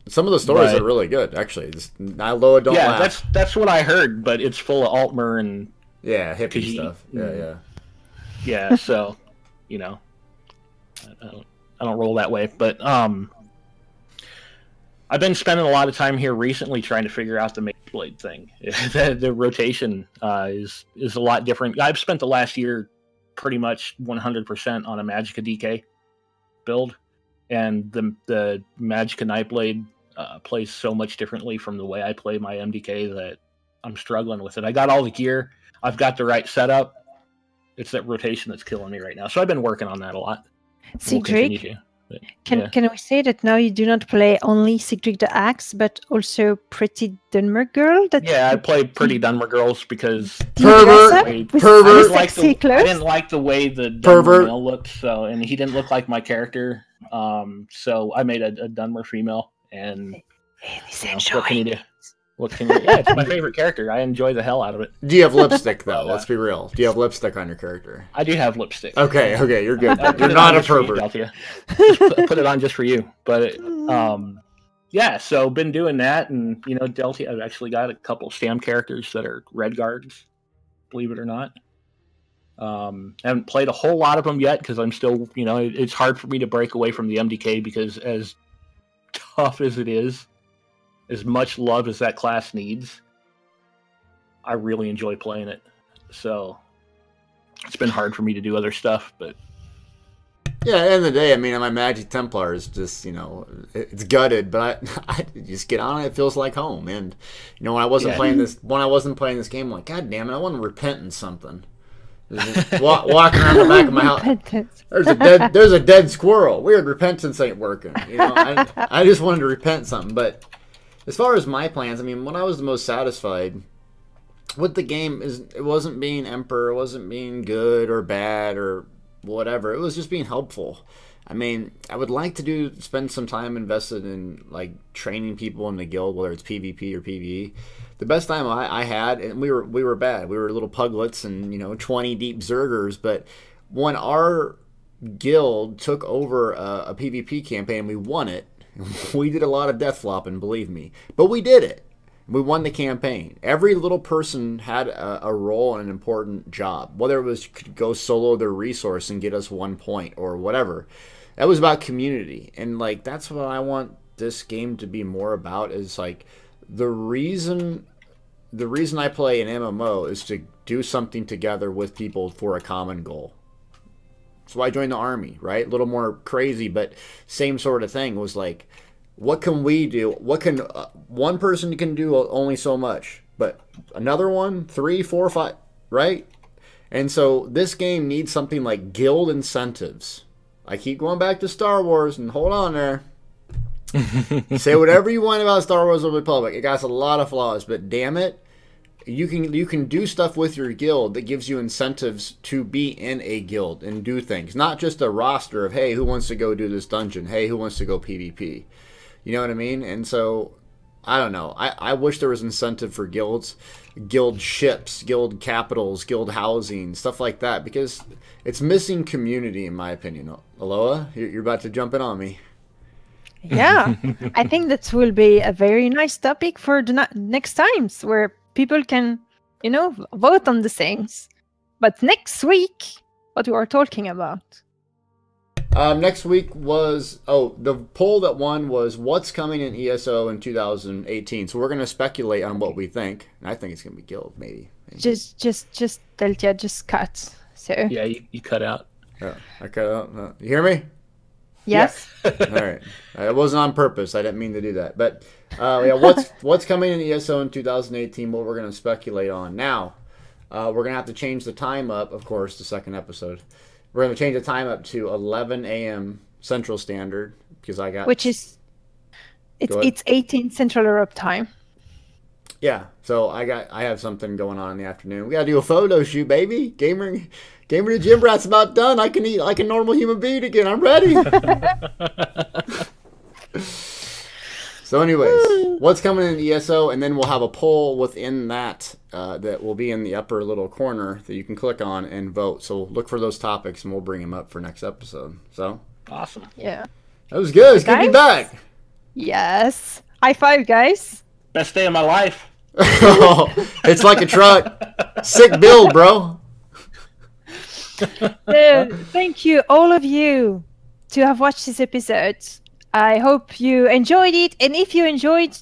Some of the stories are really good, actually. Loa don't laugh. That's what I heard, but it's full of Altmer and hippie stuff. Yeah. Yeah, so you know, I don't roll that way. But I've been spending a lot of time here recently trying to figure out the Mage Blade thing. The rotation is a lot different. I've spent the last year pretty much 100% on a Magicka DK build, and the Magicka Nightblade plays so much differently from the way I play my MDK that I'm struggling with it. I got all the gear. I've got the right setup. It's that rotation that's killing me right now. So I've been working on that a lot. Sigrid, can we say that now you do not play only Sigrid the Axe, but also Pretty Dunmer Girl? I play Pretty Dunmer Girls because pervert. I didn't like the way the Dunmer male looked, and he didn't look like my character. So I made a Dunmer female, and what can you do? Yeah, it's my favorite character. I enjoy the hell out of it. Do you have lipstick though? Let's be real. Do you have lipstick on your character? I do have lipstick. Okay, you're good. You're not a pervert. Just put it on just for you. But yeah, so been doing that, and Delty, I've actually got a couple Stam characters that are red guards, believe it or not. Haven't played a whole lot of them yet because I'm still, it's hard for me to break away from the MDK because as tough as it is, as much love as that class needs, I really enjoy playing it. So it's been hard for me to do other stuff, but yeah, at the end of the day, I mean, my Magic Templar is just, it's gutted, but I just get on it. It feels like home. And when I wasn't playing this game, I'm like, God damn it, I want to repent in something. Walking around the back of my house, there's a dead squirrel. Weird, repentance ain't working. I just wanted to repent something, but. As far as my plans, I mean, when I was the most satisfied with the game, it wasn't being Emperor, it wasn't being good or bad or whatever. It was just being helpful. I mean, I would like to spend some time invested in like training people in the guild, whether it's PvP or PvE. The best time I had, and we were bad. We were little puglets and 20 deep Zergers. But when our guild took over a PvP campaign, we won it. We did a lot of death flopping, believe me. But we did it. We won the campaign. Every little person had a role and an important job. Whether it was to go solo their resource and get us 1 point or whatever. That was about community. And like that's what I want this game to be more about, is like the reason I play an MMO is to do something together with people for a common goal. That's why I joined the army, right? A little more crazy, but same sort of thing. Was like, what can we do? What can one person can do only so much, but another one, 3, 4, 5, right? And so this game needs something like guild incentives. I keep going back to Star Wars, and hold on there. Say whatever you want about Star Wars: The Republic. It got a lot of flaws, but damn it. You can do stuff with your guild that gives you incentives to be in a guild and do things. Not just a roster of, hey, who wants to go do this dungeon? Hey, who wants to go PvP? You know what I mean? And so, I don't know. I wish there was incentive for guilds. Guild ships, guild capitals, guild housing, stuff like that. Because it's missing community, in my opinion. Aloha, you're about to jump in on me. Yeah, I think that will be a very nice topic for the next times, where people can, vote on the things. But next week, what we are talking about? Next week was, the poll that won was what's coming in ESO in 2018. So we're going to speculate on what we think. And I think it's going to be Guild, maybe. Just Deltia, just cut. So yeah, you cut out. Oh, I cut out. You hear me? Yes. All right. It wasn't on purpose. I didn't mean to do that. But yeah, what's coming in ESO in 2018? What we're going to speculate on now. We're going to have to change the time up, of course, the second episode. We're going to change the time up to 11 a.m. Central Standard because I got it's 18 Central Europe time. Yeah, so I have something going on in the afternoon. We got to do a photo shoot, baby. Gamer the Gym Rat's about done. I can eat like a normal human being again. I'm ready. So anyways, what's coming in ESO, and then we'll have a poll within that that will be in the upper little corner that you can click on and vote. So look for those topics, and we'll bring them up for next episode. So awesome. Yeah. That was good. It's good to be back. Yes. High five, guys. Best day of my life. It's like a truck. Sick build, bro. Thank you, all of you, to have watched this episode. I hope you enjoyed it. And if you enjoyed,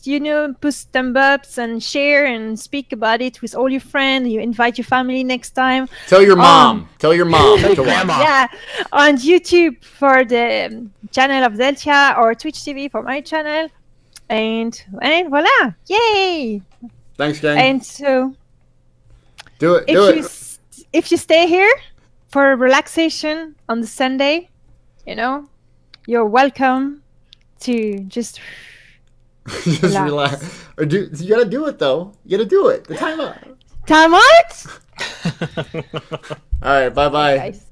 push thumb ups and share and speak about it with all your friends. You invite your family next time. Tell your mom. Tell your mom. Tell your grandma. Yeah, on YouTube for the channel of Delta or Twitch TV for my channel. And voila. Yay. Thanks, gang. And so... Do it. If you stay here for relaxation on the Sunday, you're welcome to just relax. Or you gotta do it though. You gotta do it. The timeout. Timeout. All right. Bye bye. Guys.